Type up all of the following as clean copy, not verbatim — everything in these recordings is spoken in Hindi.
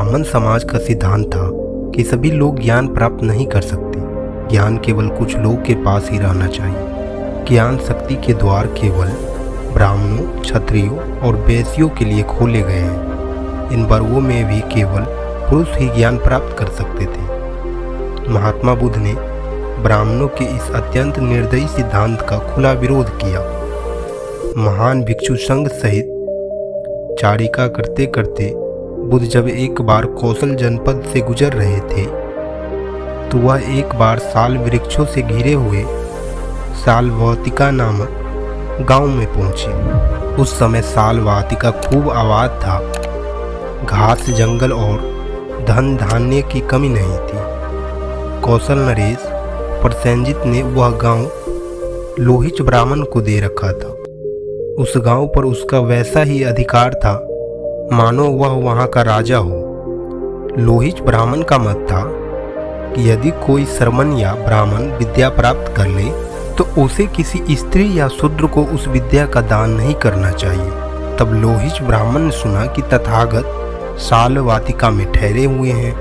ब्राह्मण समाज का सिद्धांत था कि सभी लोग ज्ञान प्राप्त नहीं कर सकते। ज्ञान केवल कुछ लोग के पास ही रहना चाहिए। ज्ञान शक्ति के द्वार केवल ब्राह्मणों, क्षत्रियों और वैश्यों के लिए खोले गए हैं। इन वर्गों में भी केवल पुरुष ही ज्ञान प्राप्त कर सकते थे। महात्मा बुद्ध ने ब्राह्मणों के इस अत्यंत निर्दयी सिद्धांत का खुला विरोध किया। महान भिक्षु संघ सहित चारिका करते करते बुद्ध जब एक बार कौशल जनपद से गुजर रहे थे तो वह एक बार साल वृक्षों से घिरे हुए सालवाटिका नामक गांव में पहुंचे। उस समय सालवाटिका खूब आबाद था। घास, जंगल और धन धान्य की कमी नहीं थी। कौशल नरेश प्रसेनजित ने वह गांव लोहिच ब्राह्मण को दे रखा था। उस गांव पर उसका वैसा ही अधिकार था मानो वह वहां का राजा हो। लोहिच ब्राह्मण का मत था कि यदि कोई श्रमण या ब्राह्मण विद्या प्राप्त कर ले तो उसे किसी स्त्री या शूद्र को उस विद्या का दान नहीं करना चाहिए। तब लोहिच ब्राह्मण ने सुना कि तथागत सालवाटिका में ठहरे हुए हैं।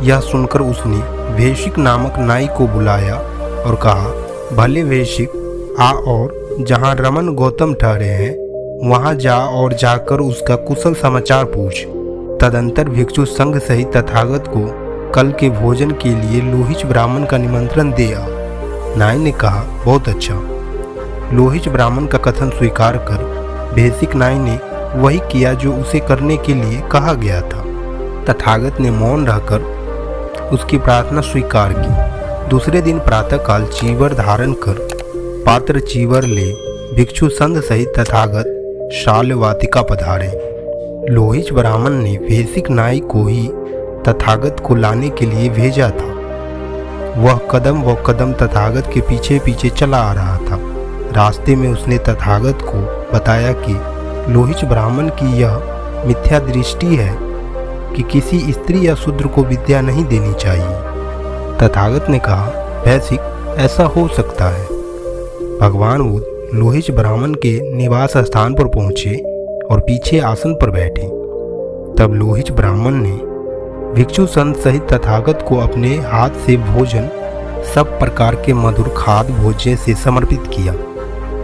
यह सुनकर उसने वैशिक नामक नाई को बुलाया और कहा, भले वैशिक, आ और जहाँ रमन गौतम ठहरे हैं वहाँ जा और जाकर उसका कुशल समाचार पूछ। तदंतर भिक्षु संघ सहित तथागत को कल के भोजन के लिए लोहिच ब्राह्मण का निमंत्रण दे आ। नाई ने कहा, बहुत अच्छा। लोहिच ब्राह्मण का कथन स्वीकार कर वैशिक नाई ने वही किया जो उसे करने के लिए कहा गया था। तथागत ने मौन रहकर उसकी प्रार्थना स्वीकार की। दूसरे दिन प्रातःकाल चीवर धारण कर पात्र चीवर ले भिक्षु संघ सहित तथागत सालवाटिका पधारे। लोहिच ब्राह्मण ने वैशिक नाई को ही तथागत को लाने के लिए भेजा था। वह कदम व कदम तथागत के पीछे पीछे चला आ रहा था। रास्ते में उसने तथागत को बताया कि लोहिच ब्राह्मण की यह मिथ्या दृष्टि है कि किसी स्त्री या शूद्र को विद्या नहीं देनी चाहिए। तथागत ने कहा, वैशिक, ऐसा हो सकता है। भगवान बुद्ध लोहिच ब्राह्मण के निवास स्थान पर पहुंचे और पीछे आसन पर बैठे। तब लोहिच ब्राह्मण ने भिक्षु संत सहित तथागत को अपने हाथ से भोजन, सब प्रकार के मधुर खाद्य भोज्य से समर्पित किया।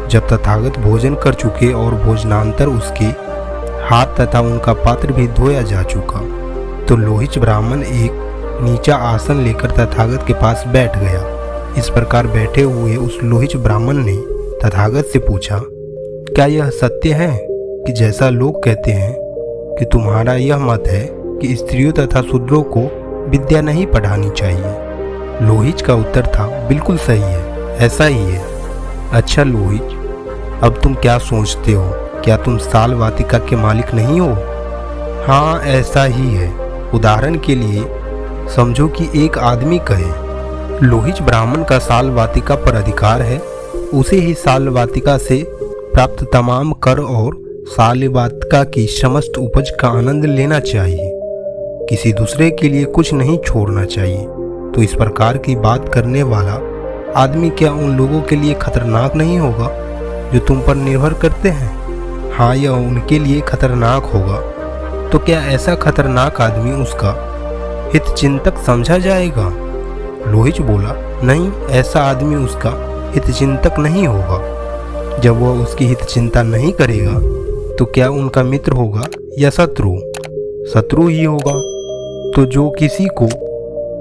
जब तथागत भोजन कर चुके और भोजनांतर उसके हाथ तथा उनका पात्र भी धोया जा चुका तो लोहिच ब्राह्मण एक नीचा आसन लेकर तथागत के पास बैठ गया। इस प्रकार बैठे हुए उस लोहिच ब्राह्मण ने तथागत से पूछा, क्या यह सत्य है कि जैसा लोग कहते हैं कि तुम्हारा यह मत है कि स्त्रियों तथा शूद्रों को विद्या नहीं पढ़ानी चाहिए? लोहिच का उत्तर था, बिल्कुल सही है, ऐसा ही है। अच्छा लोहिच, अब तुम क्या सोचते हो? क्या तुम सालवाटिका के मालिक नहीं हो? हाँ, ऐसा ही है। उदाहरण के लिए समझो कि एक आदमी कहे, लोहिच ब्राह्मण का सालवाटिका पर अधिकार है, उसे ही सालवाटिका से प्राप्त तमाम कर और सालवाटिका की समस्त उपज का आनंद लेना चाहिए, किसी दूसरे के लिए कुछ नहीं छोड़ना चाहिए। तो इस प्रकार की बात करने वाला आदमी क्या उन लोगों के लिए खतरनाक नहीं होगा जो तुम पर निर्भर करते हैं? हाँ, यह उनके लिए खतरनाक होगा। तो क्या ऐसा खतरनाक आदमी उसका हितचिंतक समझा जाएगा? लोहिच बोला, नहीं, ऐसा आदमी उसका हितचिंतक नहीं होगा। जब वह उसकी हित चिंता नहीं करेगा तो क्या उनका मित्र होगा या शत्रु? शत्रु ही होगा। तो जो किसी को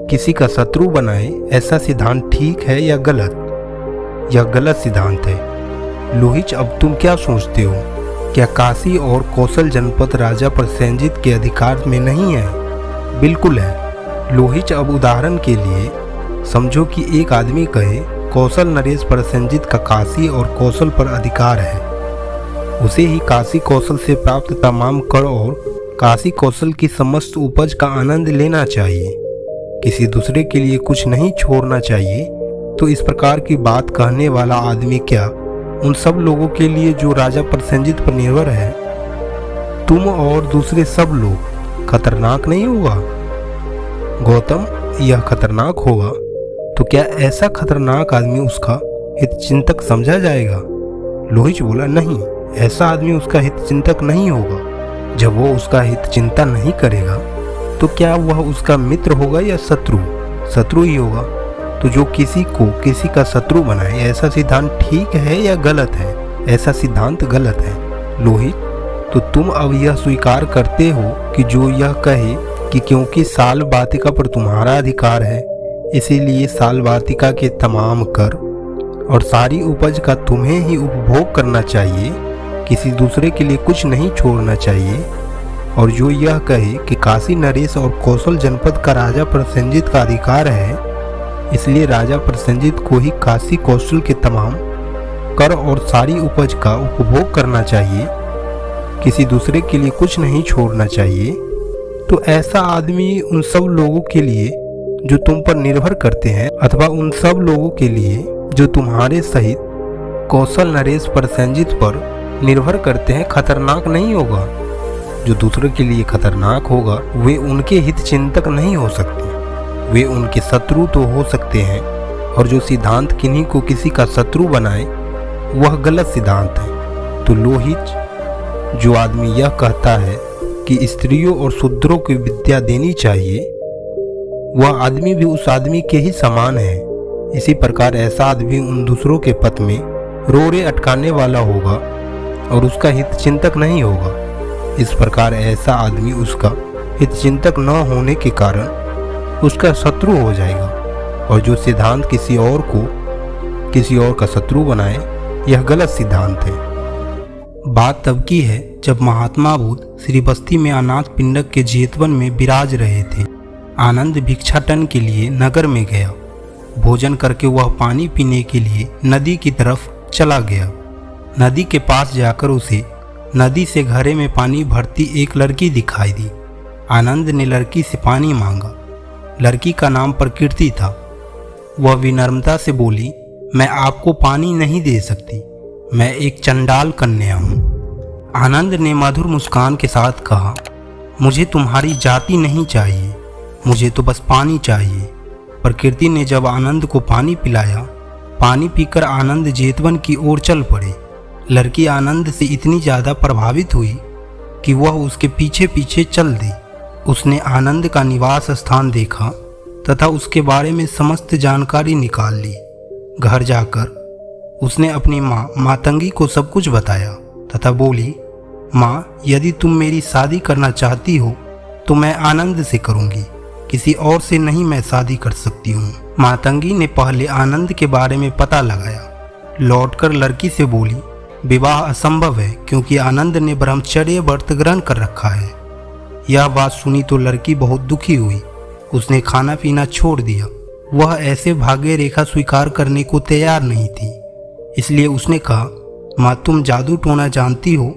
किसी का शत्रु बनाए, ऐसा सिद्धांत ठीक है या गलत? यह गलत सिद्धांत है। लोहिच, अब तुम क्या सोचते हो? क्या काशी और कौशल जनपद राजा प्रसेनजित के अधिकार में नहीं है? बिल्कुल है। लोहिच, अब उदाहरण के लिए समझो कि एक आदमी कहे, कौशल नरेश प्रसेनजित का काशी और कौशल पर अधिकार है, उसे ही काशी कौशल से प्राप्त तमाम कर और काशी कौशल की समस्त उपज का आनंद लेना चाहिए, किसी दूसरे के लिए कुछ नहीं छोड़ना चाहिए। तो इस प्रकार की बात कहने वाला आदमी क्या उन सब लोगों के लिए जो राजा प्रसेनजित पर निर्भर है, तुम और दूसरे सब लोग, खतरनाक नहीं होगा? गौतम, यह खतरनाक होगा। तो क्या ऐसा खतरनाक आदमी उसका हितचिंतक समझा जाएगा? लोहिच बोला, नहीं, ऐसा आदमी उसका हितचिंतक नहीं होगा। जब वो उसका हित चिंता नहीं करेगा तो क्या वह उसका मित्र होगा या शत्रु? शत्रु ही होगा। तो जो किसी को किसी का शत्रु बनाए, ऐसा सिद्धांत ठीक है या गलत है? ऐसा सिद्धांत गलत है। लोहित, तो तुम अब यह स्वीकार करते हो कि जो यह कहे कि क्योंकि साल वाटिका पर तुम्हारा अधिकार है, इसीलिए साल वाटिका के तमाम कर और सारी उपज का तुम्हें ही उपभोग करना चाहिए, किसी दूसरे के लिए कुछ नहीं छोड़ना चाहिए। और जो यह कहे कि काशी नरेश और कौशल जनपद का राजा प्रसेनजित का अधिकार है, इसलिए राजा प्रसेनजित को ही काशी कौशल के तमाम कर और सारी उपज का उपभोग करना चाहिए, किसी दूसरे के लिए कुछ नहीं छोड़ना चाहिए, तो ऐसा आदमी उन सब लोगों के लिए जो तुम पर निर्भर करते हैं, अथवा उन सब लोगों के लिए जो तुम्हारे सहित कौशल नरेश प्रसेनजित पर निर्भर करते हैं, खतरनाक नहीं होगा। जो दूसरे के लिए खतरनाक होगा वे उनके हित चिंतक नहीं हो सकते, वे उनके शत्रु तो हो सकते हैं। और जो सिद्धांत किन्हीं को किसी का शत्रु बनाए वह गलत सिद्धांत है। तो लोहित, जो आदमी यह कहता है कि स्त्रियों और शूद्रों को विद्या देनी चाहिए, वह आदमी भी उस आदमी के ही समान है। इसी प्रकार ऐसा आदमी उन दूसरों के पथ में रोड़े अटकाने वाला होगा और उसका हित चिंतक नहीं होगा। इस प्रकार ऐसा आदमी उसका हित चिंतक न होने के कारण उसका शत्रु हो जाएगा। और जो सिद्धांत किसी और को किसी और का शत्रु बनाए, यह गलत सिद्धांत है। बात तब की है जब महात्मा बुद्ध श्रीबस्ती में अनाथ पिंडक के जेतवन में विराज रहे थे। आनंद भिक्षाटन के लिए नगर में गया। भोजन करके वह पानी पीने के लिए नदी की तरफ चला गया। नदी के पास जाकर उसे नदी से घड़े में पानी भरती एक लड़की दिखाई दी। आनंद ने लड़की से पानी मांगा। लड़की का नाम प्रकृति था। वह विनम्रता से बोली, मैं आपको पानी नहीं दे सकती, मैं एक चंडाल कन्या हूँ। आनंद ने मधुर मुस्कान के साथ कहा, मुझे तुम्हारी जाति नहीं चाहिए, मुझे तो बस पानी चाहिए। प्रकृति ने जब आनंद को पानी पिलाया, पानी पीकर आनंद जेतवन की ओर चल पड़े। लड़की आनंद से इतनी ज़्यादा प्रभावित हुई कि वह उसके पीछे पीछे चल दी। उसने आनंद का निवास स्थान देखा तथा उसके बारे में समस्त जानकारी निकाल ली। घर जाकर उसने अपनी माँ मातंगी को सब कुछ बताया तथा बोली, माँ, यदि तुम मेरी शादी करना चाहती हो तो मैं आनंद से करूँगी, किसी और से नहीं मैं शादी कर सकती हूँ। मातंगी ने पहले आनंद के बारे में पता लगाया। लौटकर लड़की से बोली, विवाह असंभव है क्योंकि आनंद ने ब्रह्मचर्य व्रत ग्रहण कर रखा है। यह बात सुनी तो लड़की बहुत दुखी हुई। उसने खाना पीना छोड़ दिया। वह ऐसे भाग्य रेखा स्वीकार करने को तैयार नहीं थी। इसलिए उसने कहा, माँ, तुम जादू टोना जानती हो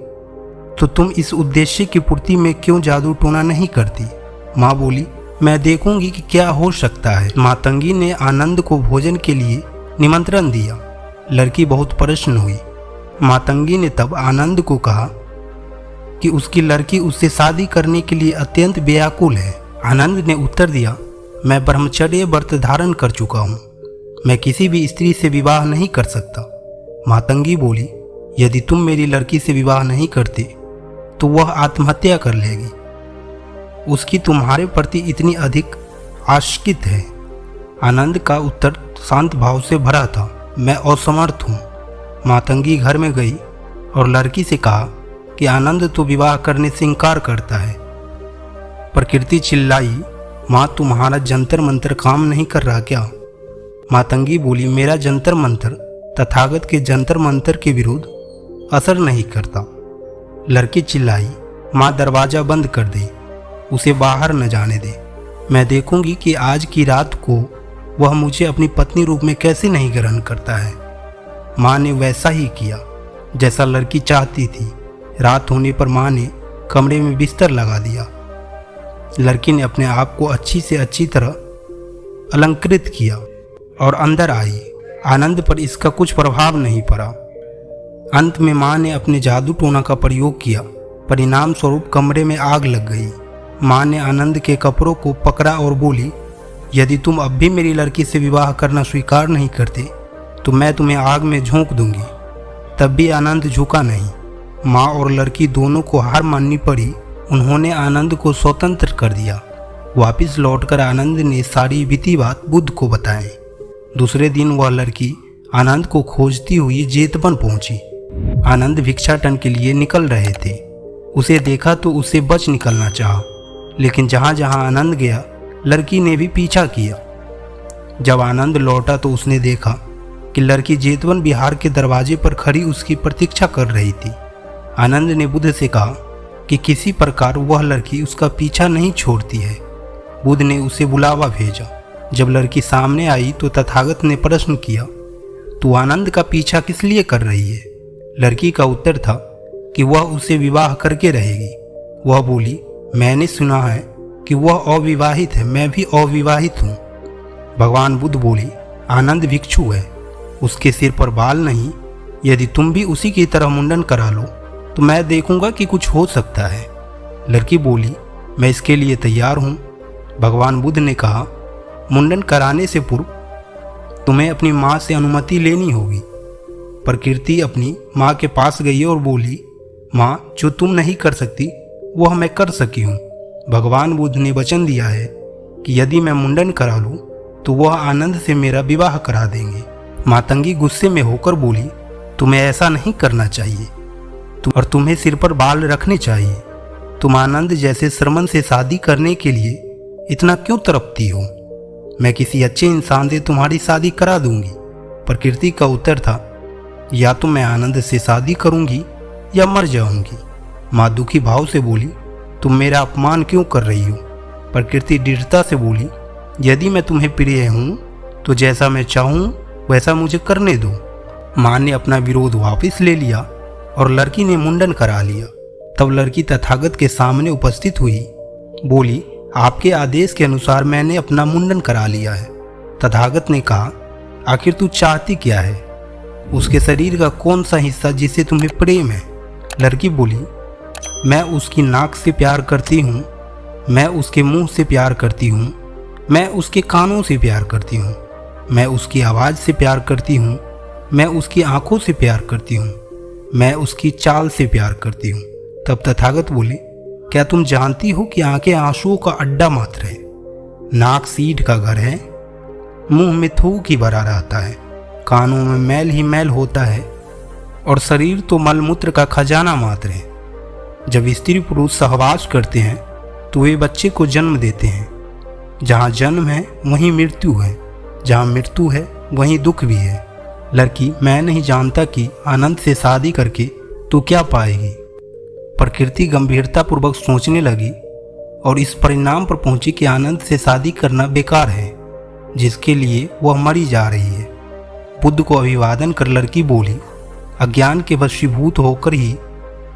तो तुम इस उद्देश्य की पूर्ति में क्यों जादू टोना नहीं करती। माँ बोली, मैं देखूंगी कि क्या हो सकता है। मातंगी ने आनंद को भोजन के लिए निमंत्रण दिया। लड़की बहुत प्रसन्न हुई। मातंगी ने तब आनंद को कहा कि उसकी लड़की उससे शादी करने के लिए अत्यंत व्याकुल है। आनंद ने उत्तर दिया, मैं ब्रह्मचर्य व्रत धारण कर चुका हूँ, मैं किसी भी स्त्री से विवाह नहीं कर सकता। मातंगी बोली, यदि तुम मेरी लड़की से विवाह नहीं करते तो वह आत्महत्या कर लेगी। उसकी तुम्हारे प्रति इतनी अधिक आशिकित है। आनंद का उत्तर शांत भाव से भरा था, मैं असमर्थ हूँ। मातंगी घर में गई और लड़की से कहा कि आनंद तो विवाह करने से इनकार करता है। प्रकृति चिल्लाई, माँ, तुम्हारा जंतर मंत्र काम नहीं कर रहा क्या? मातंगी बोली, मेरा जंतर मंत्र तथागत के जंतर मंत्र के विरुद्ध असर नहीं करता। लड़की चिल्लाई, माँ, दरवाज़ा बंद कर दे, उसे बाहर न जाने दे। मैं देखूंगी कि आज की रात को वह मुझे अपनी पत्नी रूप में कैसे नहीं ग्रहण करता है। माँ ने वैसा ही किया जैसा लड़की चाहती थी। रात होने पर माँ ने कमरे में बिस्तर लगा दिया। लड़की ने अपने आप को अच्छी से अच्छी तरह अलंकृत किया और अंदर आई। आनंद पर इसका कुछ प्रभाव नहीं पड़ा। अंत में माँ ने अपने जादू टोना का प्रयोग किया। परिणाम स्वरूप कमरे में आग लग गई। माँ ने आनंद के कपड़ों को पकड़ा और बोली, यदि तुम अब भी मेरी लड़की से विवाह करना स्वीकार नहीं करते तो मैं तुम्हें आग में झोंक दूंगी। तब भी आनंद झुका नहीं। माँ और लड़की दोनों को हार माननी पड़ी। उन्होंने आनंद को स्वतंत्र कर दिया। वापस लौटकर आनंद ने सारी बीती बात बुद्ध को बताई। दूसरे दिन वह लड़की आनंद को खोजती हुई जेतवन पहुंची। आनंद भिक्षाटन के लिए निकल रहे थे। उसे देखा तो उसे बच निकलना चाहा, लेकिन जहां जहां आनंद गया लड़की ने भी पीछा किया। जब आनंद लौटा तो उसने देखा कि लड़की जेतवन विहार के दरवाजे पर खड़ी उसकी प्रतीक्षा कर रही थी। आनंद ने बुद्ध से कहा कि किसी प्रकार वह लड़की उसका पीछा नहीं छोड़ती है। बुद्ध ने उसे बुलावा भेजा। जब लड़की सामने आई तो तथागत ने प्रश्न किया, तू आनंद का पीछा किस लिए कर रही है? लड़की का उत्तर था कि वह उसे विवाह करके रहेगी। वह बोली, मैंने सुना है कि वह अविवाहित है, मैं भी अविवाहित हूँ। भगवान बुद्ध बोली, आनंद भिक्षु है, उसके सिर पर बाल नहीं। यदि तुम भी उसी की तरह मुंडन करा लो तो मैं देखूंगा कि कुछ हो सकता है। लड़की बोली, मैं इसके लिए तैयार हूँ। भगवान बुद्ध ने कहा, मुंडन कराने से पूर्व तुम्हें अपनी माँ से अनुमति लेनी होगी। प्रकृति अपनी माँ के पास गई और बोली, माँ, जो तुम नहीं कर सकती वह मैं कर सकी हूँ। भगवान बुद्ध ने वचन दिया है कि यदि मैं मुंडन करा लूँ तो वह आनंद से मेरा विवाह करा देंगे। मातंगी गुस्से में होकर बोली, तुम्हें ऐसा नहीं करना चाहिए और तुम्हें सिर पर बाल रखने चाहिए। तुम आनंद जैसे श्रमण से शादी करने के लिए इतना क्यों तड़पती हो? मैं किसी अच्छे इंसान से तुम्हारी शादी करा दूंगी। प्रकृति का उत्तर था, या तो मैं आनंद से शादी करूंगी या मर जाऊंगी। माँ दुखी भाव से बोली, तुम मेरा अपमान क्यों कर रही हो? प्रकृति दृढ़ता से बोली, यदि मैं तुम्हें प्रिय हूँ तो जैसा मैं चाहूँ वैसा मुझे करने दो। माँ ने अपना विरोध वापस ले लिया और लड़की ने मुंडन करा लिया। तब लड़की तथागत के सामने उपस्थित हुई। बोली, आपके आदेश के अनुसार मैंने अपना मुंडन करा लिया है। तथागत ने कहा, आखिर तू चाहती क्या है? उसके शरीर का कौन सा हिस्सा जिसे तुम्हें प्रेम है? लड़की बोली, मैं उसकी नाक से प्यार करती हूँ, मैं उसके मुंह से प्यार करती हूँ, मैं उसके कानों से प्यार करती हूँ, मैं उसकी आवाज़ से प्यार करती हूँ, मैं उसकी आंखों से प्यार करती हूँ, मैं उसकी चाल से प्यार करती हूँ। तब तथागत बोले, क्या तुम जानती हो कि आंखें आंसुओं का अड्डा मात्र है, नाक सीढ़ का घर है, मुंह में थूक ही भरा रहता है, कानों में मैल ही मैल होता है और शरीर तो मलमूत्र का खजाना मात्र है। जब स्त्री पुरुष सहवास करते हैं तो वे बच्चे को जन्म देते हैं। जहाँ जन्म है वहीं मृत्यु है, जहाँ मृत्यु है वहीं दुख भी है। लड़की, मैं नहीं जानता कि आनंद से शादी करके तू क्या पाएगी। प्रकृति गंभीरतापूर्वक सोचने लगी और इस परिणाम पर पहुंची कि आनंद से शादी करना बेकार है, जिसके लिए वह मरी जा रही है। बुद्ध को अभिवादन कर लड़की बोली, अज्ञान के वशीभूत होकर ही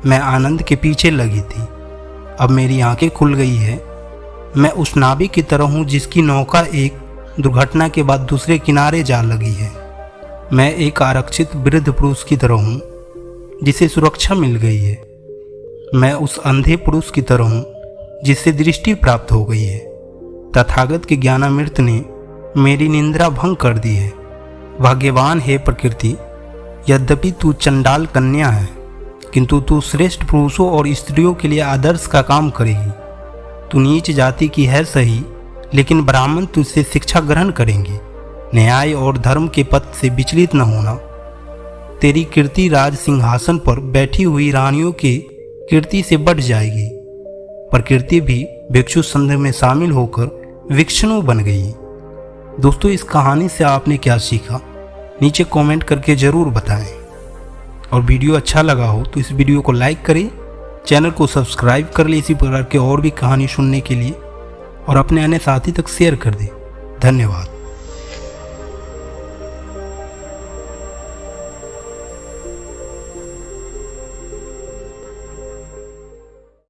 मैं आनंद के पीछे लगी थी। अब मेरी आंखें खुल गई है। मैं उस नाविक की तरह हूँ जिसकी नौका एक दुर्घटना के बाद दूसरे किनारे जा लगी है। मैं एक आरक्षित वृद्ध पुरुष की तरह हूँ जिसे सुरक्षा मिल गई है। मैं उस अंधे पुरुष की तरह हूँ जिससे दृष्टि प्राप्त हो गई है। तथागत के ज्ञानामृत ने मेरी निंद्रा भंग कर दी है। भाग्यवान है प्रकृति, यद्यपि तू चंडाल कन्या है, किंतु तू श्रेष्ठ पुरुषों और स्त्रियों के लिए आदर्श का काम करेगी। तू नीच जाति की है सही, लेकिन ब्राह्मण तुझसे शिक्षा ग्रहण करेंगे। न्याय और धर्म के पथ से विचलित न होना। तेरी कीर्ति राज सिंहासन पर बैठी हुई रानियों की कीर्ति से बढ़ जाएगी। प्रकृति भी भिक्षु संघ में शामिल होकर विष्णु बन गई। दोस्तों, इस कहानी से आपने क्या सीखा नीचे कमेंट करके ज़रूर बताएं। और वीडियो अच्छा लगा हो तो इस वीडियो को लाइक करें, चैनल को सब्सक्राइब कर लें इसी प्रकार के और भी कहानी सुनने के लिए, और अपने अन्य साथी तक शेयर कर दें। धन्यवाद।